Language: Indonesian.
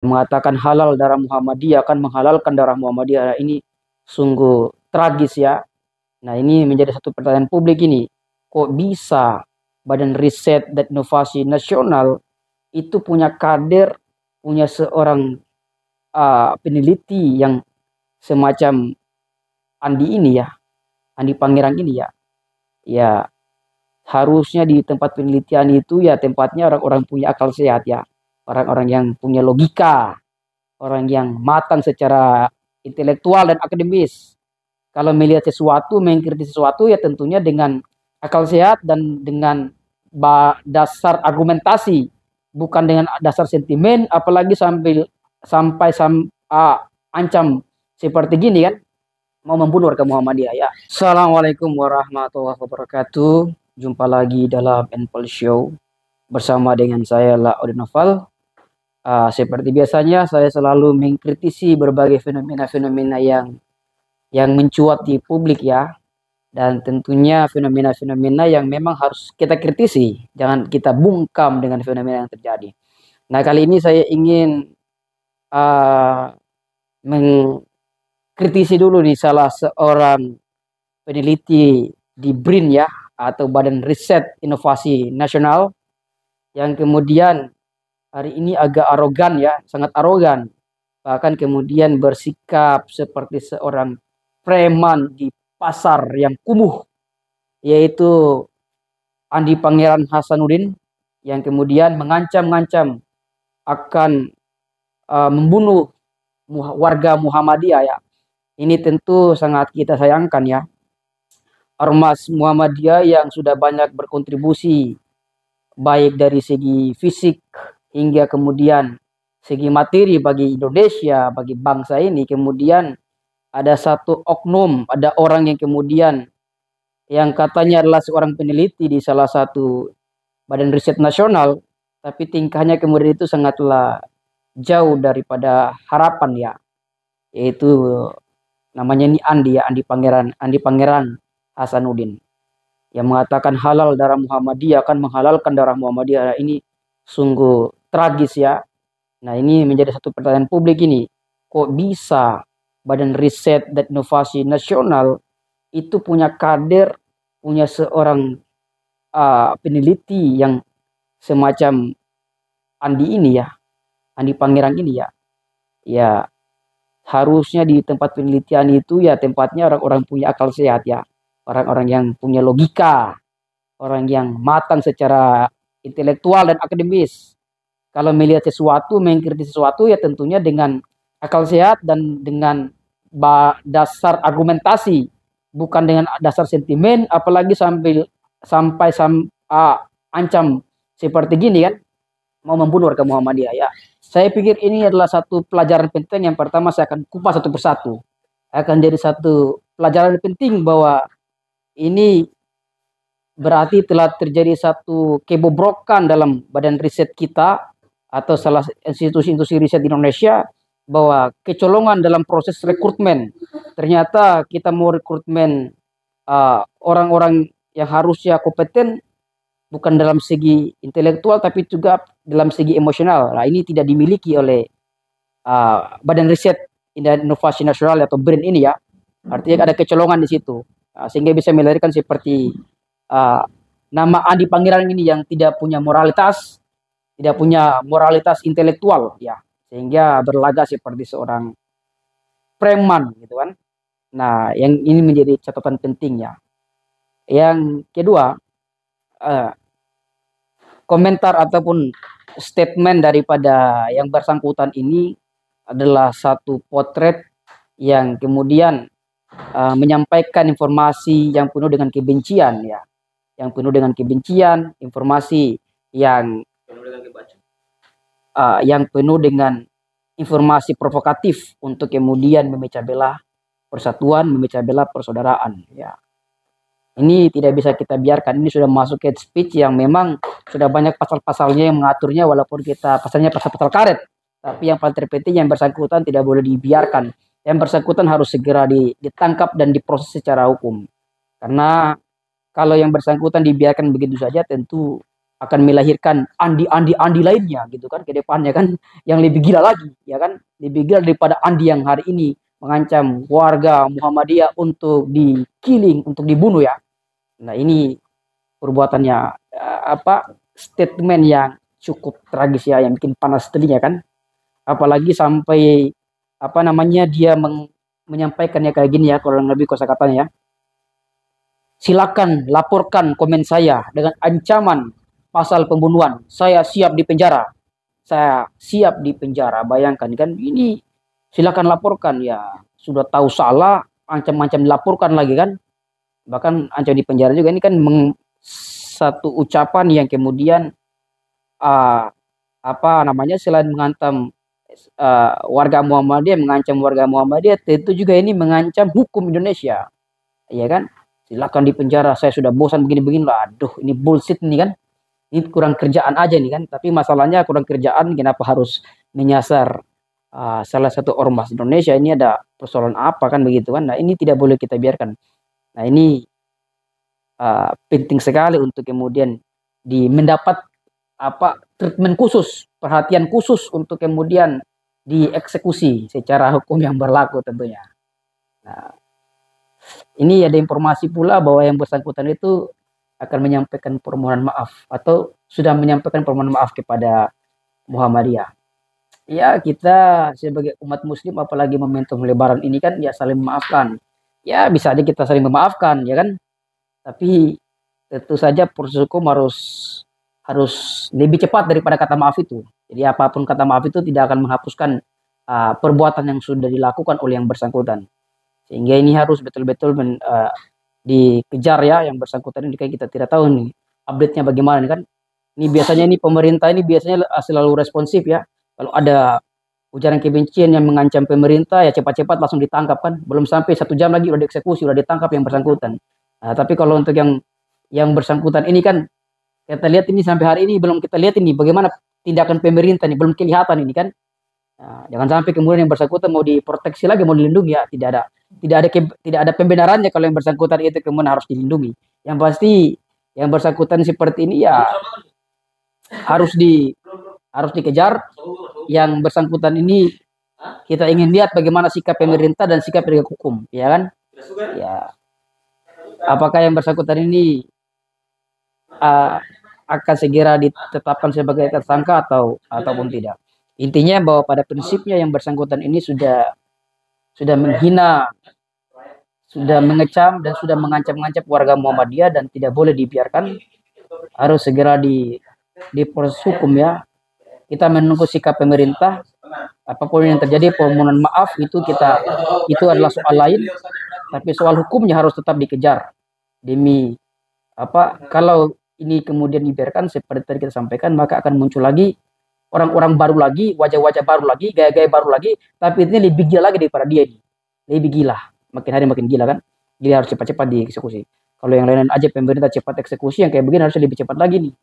Mengatakan halal darah Muhammadiyah, akan menghalalkan darah Muhammadiyah. Ini sungguh tragis ya. Nah, ini menjadi satu pertanyaan publik ini. Kok bisa Badan Riset dan Inovasi Nasional itu punya kader, punya seorang peneliti yang semacam Andi ini ya, Andi Pangerang ini ya. Ya, harusnya di tempat penelitian itu ya tempatnya orang-orang punya akal sehat ya. Orang-orang yang punya logika, orang yang matang secara intelektual dan akademis. Kalau melihat sesuatu, mengkritik sesuatu ya tentunya dengan akal sehat dan dengan dasar argumentasi, bukan dengan dasar sentimen, apalagi sampai ancam seperti gini kan, mau membunuh warga Muhammadiyah ya. Assalamualaikum warahmatullahi wabarakatuh. Jumpa lagi dalam Enpol Show bersama dengan saya Laudin Noval. Seperti biasanya saya selalu mengkritisi berbagai fenomena-fenomena yang mencuat di publik ya. Dan tentunya fenomena-fenomena yang memang harus kita kritisi. Jangan kita bungkam dengan fenomena yang terjadi. Nah, kali ini saya ingin mengkritisi dulu nih salah seorang peneliti di BRIN ya, atau Badan Riset Inovasi Nasional, yang kemudian hari ini agak arogan ya, sangat arogan. Bahkan kemudian bersikap seperti seorang preman di pasar yang kumuh, yaitu Andi Pangeran Hasanuddin, yang kemudian mengancam-ngancam akan membunuh warga Muhammadiyah ya. Ini tentu sangat kita sayangkan ya. Ormas Muhammadiyah yang sudah banyak berkontribusi baik dari segi fisik hingga kemudian segi materi bagi Indonesia, bagi bangsa ini, kemudian ada satu oknum, ada orang yang kemudian yang katanya adalah seorang peneliti di salah satu badan riset nasional, tapi tingkahnya kemudian itu sangatlah jauh daripada harapan ya, yaitu namanya ini Andi ya, Andi Pangeran Hasanuddin, yang mengatakan halal darah Muhammadiyah, akan menghalalkan darah Muhammadiyah. Ini sungguh tragis ya. Nah, ini menjadi satu pertanyaan publik ini. Kok bisa Badan Riset dan Inovasi Nasional itu punya kader, punya seorang peneliti yang semacam Andi ini ya, Andi Pangerang ini ya. Ya, harusnya di tempat penelitian itu ya tempatnya orang-orang punya akal sehat ya. Orang-orang yang punya logika, orang yang matang secara intelektual dan akademis. Kalau melihat sesuatu, mengkritik sesuatu ya tentunya dengan akal sehat dan dengan dasar argumentasi, bukan dengan dasar sentimen, apalagi sampai ancam seperti gini kan, mau membunuh warga Muhammadiyah ya. Saya pikir ini adalah satu pelajaran penting. Yang pertama saya akan kupas satu persatu. Akan jadi satu pelajaran penting bahwa ini berarti telah terjadi satu kebobrokan dalam badan riset kita atau salah institusi-institusi riset di Indonesia, bahwa kecolongan dalam proses rekrutmen. Ternyata kita mau rekrutmen orang-orang yang harusnya kompeten, bukan dalam segi intelektual tapi juga dalam segi emosional. Nah, ini tidak dimiliki oleh Badan Riset dan Inovasi Nasional atau BRIN ini ya. Artinya ada kecolongan di situ. Sehingga bisa melahirkan seperti nama Andi Pangerang ini yang tidak punya moralitas, tidak punya moralitas intelektual ya, sehingga berlagak seperti seorang preman gitu kan. Nah, yang ini menjadi catatan pentingnya. Yang kedua, komentar ataupun statement daripada yang bersangkutan ini adalah satu potret yang kemudian menyampaikan informasi yang penuh dengan kebencian ya, yang penuh dengan kebencian, informasi yang penuh dengan informasi provokatif untuk kemudian memecah belah persatuan, memecah belah persaudaraan ya. Ini tidak bisa kita biarkan. Ini sudah masuk hate speech yang memang sudah banyak pasal-pasalnya yang mengaturnya, walaupun kita pasalnya pasal-pasal karet. Tapi yang paling terpenting yang bersangkutan tidak boleh dibiarkan. Yang bersangkutan harus segera ditangkap dan diproses secara hukum. Karena kalau yang bersangkutan dibiarkan begitu saja, tentu akan melahirkan Andi lainnya gitu kan ke depannya kan, yang lebih gila lagi ya kan, lebih gila daripada Andi yang hari ini mengancam warga Muhammadiyah untuk di-killing, untuk dibunuh ya. Nah, ini perbuatannya statement yang cukup tragis ya, yang bikin panas telinga kan. Apalagi sampai dia menyampaikannya kayak gini ya, kurang lebih kosakatanya ya. Silakan laporkan komen saya dengan ancaman pasal pembunuhan. Saya siap di penjara. Saya siap di penjara. Bayangkan kan, ini silakan laporkan ya. Sudah tahu salah, ancam-ancam dilaporkan lagi kan. Bahkan ancam di penjara juga. Ini kan satu ucapan yang kemudian selain mengancam warga Muhammadiyah, mengancam warga Muhammadiyah, tentu juga ini mengancam hukum Indonesia. Ya kan? Silakan di penjara, saya sudah bosan begini-begini lah. Aduh, ini bullshit nih kan. Ini kurang kerjaan aja nih kan. Tapi masalahnya kurang kerjaan, kenapa harus menyasar salah satu ormas Indonesia? Ini ada persoalan apa kan begitu kan. Nah, ini tidak boleh kita biarkan. Nah, ini penting sekali untuk kemudian mendapat treatment khusus, perhatian khusus untuk kemudian dieksekusi secara hukum yang berlaku tentunya. Nah, ini ada informasi pula bahwa yang bersangkutan itu akan menyampaikan permohonan maaf atau sudah menyampaikan permohonan maaf kepada Muhammadiyah. Ya, kita sebagai umat muslim apalagi momentum lebaran ini kan ya saling memaafkan. Ya, bisa aja kita saling memaafkan ya kan. Tapi tentu saja proses hukum harus lebih cepat daripada kata maaf itu. Jadi apapun kata maaf itu tidak akan menghapuskan perbuatan yang sudah dilakukan oleh yang bersangkutan. Sehingga ini harus betul-betul dikejar ya yang bersangkutan ini, kayak kita tidak tahu nih update-nya bagaimana nih kan. Ini biasanya pemerintah ini biasanya selalu responsif ya. Kalau ada ujaran kebencian yang mengancam pemerintah ya cepat-cepat langsung ditangkap kan. Belum sampai 1 jam lagi udah dieksekusi, udah ditangkap yang bersangkutan. Nah, tapi kalau untuk yang bersangkutan ini kan kita lihat ini sampai hari ini belum kita lihat ini bagaimana tindakan pemerintah ini, belum kelihatan ini kan. Nah, jangan sampai kemudian yang bersangkutan mau diproteksi lagi, mau dilindungi ya, tidak ada pembenarannya kalau yang bersangkutan itu kemudian harus dilindungi. Yang pasti yang bersangkutan seperti ini ya harus dikejar. Yang bersangkutan ini kita ingin lihat bagaimana sikap pemerintah dan sikap penegak hukum, ya kan? Ya, apakah yang bersangkutan ini akan segera ditetapkan sebagai tersangka ataupun tidak? Intinya bahwa pada prinsipnya yang bersangkutan ini sudah menghina, sudah mengecam dan sudah mengancam-ngancam warga Muhammadiyah dan tidak boleh dibiarkan, harus segera diproses hukum ya. Kita menunggu sikap pemerintah. Apapun yang terjadi, permohonan maaf itu adalah soal lain, tapi soal hukumnya harus tetap dikejar. Demi kalau ini kemudian dibiarkan seperti tadi kita sampaikan, maka akan muncul lagi orang-orang baru lagi, wajah-wajah baru lagi, gaya-gaya baru lagi, tapi ini lebih gila lagi daripada dia ini. Lebih gila, makin hari makin gila kan. Jadi harus cepat-cepat dieksekusi. Kalau yang lain aja pemerintah cepat eksekusi, yang kayak begini harusnya lebih cepat lagi nih.